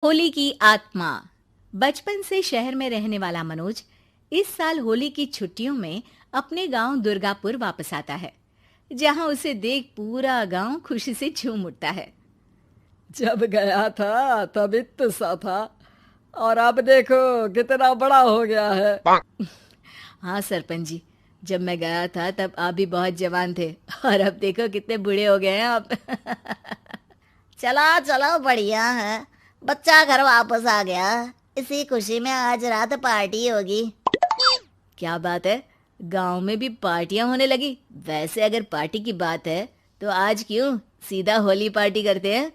होली की आत्मा। बचपन से शहर में रहने वाला मनोज इस साल होली की छुट्टियों में अपने गांव दुर्गापुर वापस आता है, जहां उसे देख पूरा गांव खुशी से झूम उठता है। जब गया था तब इतना सा था और अब देखो कितना बड़ा हो गया है। हाँ सरपंच जी, जब मैं गया था तब आप भी बहुत जवान थे और अब देखो कितने बूढ़े हो गए हैं आप। चला चलो बढ़िया है। बच्चा घर वापस आ गया। इसी खुशी में आज रात पार्टी होगी। क्या बात है, गांव में भी पार्टियां होने लगी। वैसे अगर पार्टी की बात है तो आज क्यों सीधा होली पार्टी करते हैं।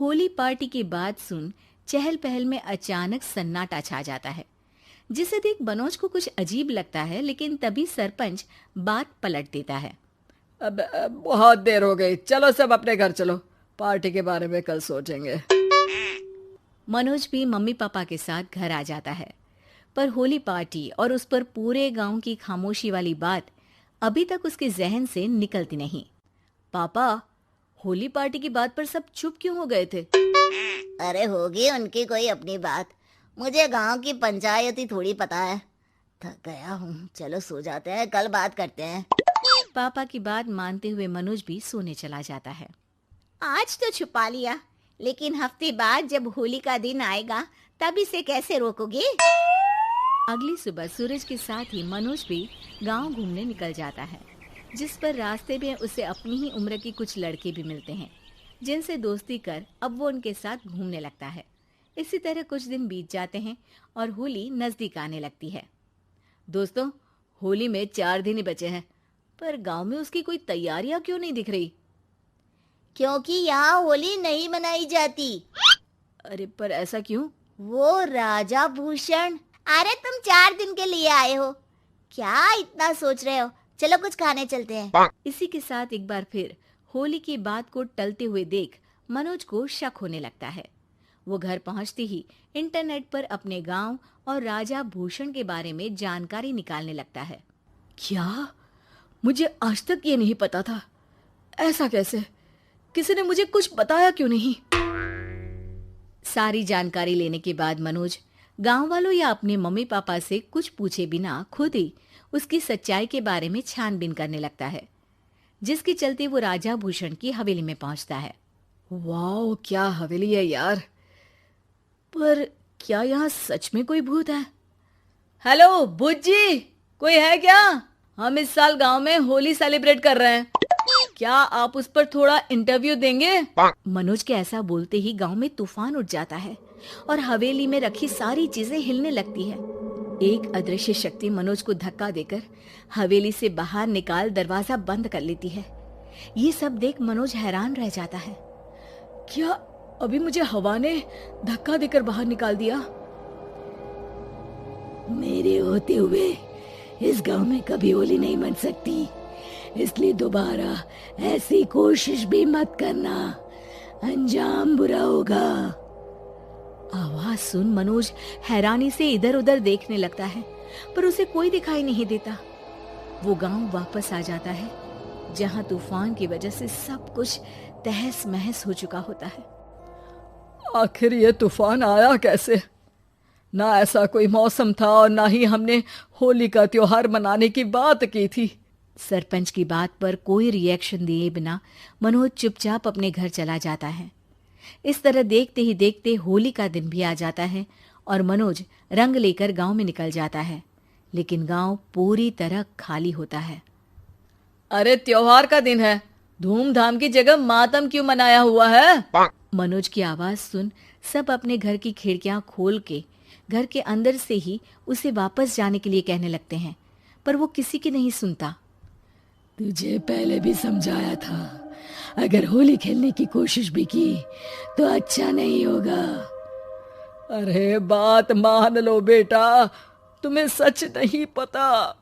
होली पार्टी की बात सुन चहल पहल में अचानक सन्नाटा छा जाता है, जिसे देख मनोज को कुछ अजीब लगता है, लेकिन तभी सरपंच बात पलट देता है। अब बहुत देर हो गई, चलो सब अपने घर चलो, पार्टी के बारे में कल सोचेंगे। मनोज भी मम्मी पापा के साथ घर आ जाता है, पर होली पार्टी और उस पर पूरे गांव की खामोशी वाली बात अभी तक उसके जहन से निकलती नहीं। पापा, होली पार्टी की बात पर सब चुप क्यों हो गए थे? अरे होगी उनकी कोई अपनी बात। मुझे गांव की पंचायती थोड़ी पता है। थक गया हूँ, चलो सो जाते हैं, कल बात करते हैं। पापा की बात मानते हुए मनोज भी सोने चला जाता है। आज तो छुपा लिया, लेकिन हफ्ते बाद जब होली का दिन आएगा तब इसे कैसे रोकोगे? अगली सुबह सूरज के साथ ही मनोज भी गांव घूमने निकल जाता है, जिस पर रास्ते में उसे अपनी ही उम्र के कुछ लड़के भी मिलते हैं, जिनसे दोस्ती कर अब वो उनके साथ घूमने लगता है। इसी तरह कुछ दिन बीत जाते हैं और होली नजदीक आने लगती है। दोस्तों, होली में 4 दिन ही बचे हैं, पर गांव में उसकी कोई तैयारियां क्यों नहीं दिख रही? क्योंकि यहाँ होली नहीं मनाई जाती। अरे पर ऐसा क्यों? वो राजा भूषण। अरे तुम 4 दिन के लिए आए हो, क्या इतना सोच रहे हो? चलो कुछ खाने चलते हैं। इसी के साथ एक बार फिर होली की बात को टलते हुए देख मनोज को शक होने लगता है। वो घर पहुंचते ही इंटरनेट पर अपने गांव और राजा भूषण के बारे में जानकारी निकालने लगता है। क्या? मुझे आज तक ये नहीं पता था। ऐसा कैसे? किसी ने मुझे कुछ बताया क्यों नहीं? सारी जानकारी लेने के बाद मनोज गांव वालों या अपने मम्मी पापा से कुछ पूछे बिना खुद ही उसकी सच्चाई के बारे में छानबीन करने लगता है, जिसके चलते वो राजा भूषण की हवेली में पहुंचता है। वाह, क्या हवेली है यार। पर क्या यहाँ सच में कोई भूत है? हेलो भूत जी, कोई है क्या? हम इस साल गांव में होली सेलिब्रेट कर रहे हैं, क्या आप उस पर थोड़ा इंटरव्यू देंगे? मनोज के ऐसा बोलते ही गांव में तूफान उठ जाता है और हवेली में रखी सारी चीजें हिलने लगती है। एक अदृश्य शक्ति मनोज को धक्का देकर हवेली से बाहर निकाल दरवाजा बंद कर लेती है। ये सब देख मनोज हैरान रह जाता है। क्या अभी मुझे हवा ने धक्का देकर बाहर निकाल दिया? मेरे होते हुए इस गांव में कभी होली नहीं मन सकती, इसलिए दोबारा ऐसी कोशिश भी मत करना, अंजाम बुरा होगा। आवाज सुन मनोज हैरानी से इधर उधर देखने लगता है, पर उसे कोई दिखाई नहीं देता। वो गांव वापस आ जाता है, जहां तूफान की वजह से सब कुछ तहस महस हो चुका होता है। आखिर ये तूफान आया कैसे? ना ऐसा कोई मौसम था और ना ही हमने होली का त्योहार मनाने की बात की थी। सरपंच की बात पर कोई रिएक्शन दिए बिना मनोज चुपचाप अपने घर चला जाता है। इस तरह देखते ही देखते होली का दिन भी आ जाता है और मनोज रंग लेकर गांव में निकल जाता है, लेकिन गांव पूरी तरह खाली होता है। अरे त्योहार का दिन है, धूमधाम की जगह मातम क्यों मनाया हुआ है? मनोज की आवाज सुन सब अपने घर की खिड़कियां खोल के घर के अंदर से ही उसे वापस जाने के लिए कहने लगते हैं, पर वो किसी की नहीं सुनता। तुझे पहले भी समझाया था, अगर होली खेलने की कोशिश भी की तो अच्छा नहीं होगा। अरे बात मान लो बेटा, तुम्हें सच नहीं पता।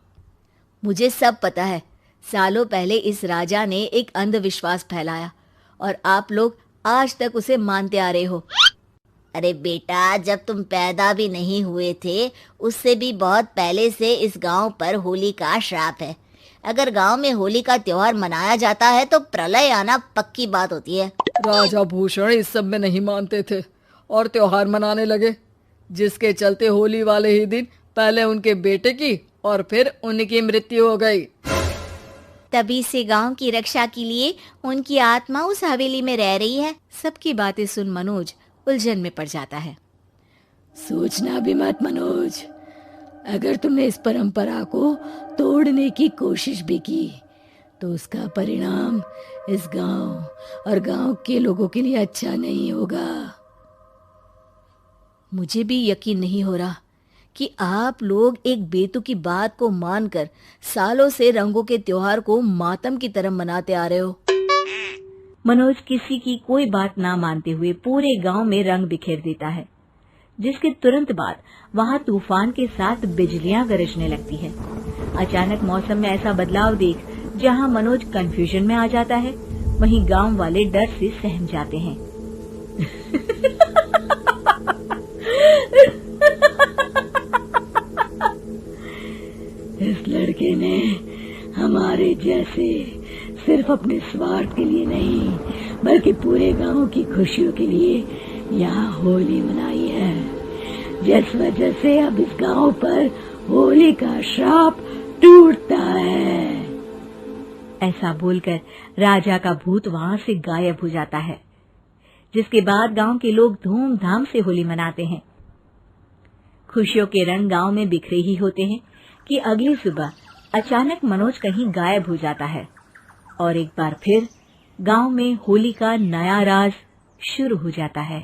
मुझे सब पता है। सालों पहले इस राजा ने एक अंधविश्वास फैलाया और आप लोग आज तक उसे मानते आ रहे हो। अरे बेटा, जब तुम पैदा भी नहीं हुए थे उससे भी बहुत पहले से इस गांव पर होली का श्राप है। अगर गांव में होली का त्योहार मनाया जाता है तो प्रलय आना पक्की बात होती है। राजा भूषण इस सब में नहीं मानते थे और त्योहार मनाने लगे, जिसके चलते होली वाले ही दिन पहले उनके बेटे की और फिर उनकी मृत्यु हो गई। तभी से गांव की रक्षा के लिए उनकी आत्मा उस हवेली में रह रही है। सबकी बातें सुन मनोज उलझन में पड़ जाता है। सोचना भी मत मनोज, अगर तुमने इस परंपरा को तोड़ने की कोशिश भी की तो उसका परिणाम इस गांव और गांव के लोगों के लिए अच्छा नहीं होगा। मुझे भी यकीन नहीं हो रहा कि आप लोग एक बेतुकी बात को मानकर सालों से रंगों के त्योहार को मातम की तरह मनाते आ रहे हो। मनोज किसी की कोई बात ना मानते हुए पूरे गांव में रंग बिखेर देता है, जिसके तुरंत बाद वहां तूफान के साथ बिजलियां गरजने लगती है। अचानक मौसम में ऐसा बदलाव देख जहां मनोज कंफ्यूजन में आ जाता है, वहीं गांव वाले डर से सहम जाते हैं। इस लड़के ने हमारे जैसे सिर्फ अपने स्वार्थ के लिए नहीं बल्कि पूरे गांव की खुशियों के लिए यहाँ होली मनाई है, जिस वजह से अब इस गांव पर होली का श्राप टूटता है। ऐसा बोलकर राजा का भूत वहां से गायब हो जाता है, जिसके बाद गांव के लोग धूमधाम से होली मनाते हैं। खुशियों के रंग गांव में बिखरे ही होते हैं कि अगली सुबह अचानक मनोज कहीं गायब हो जाता है और एक बार फिर गांव में होली का नया राज शुरू हो जाता है।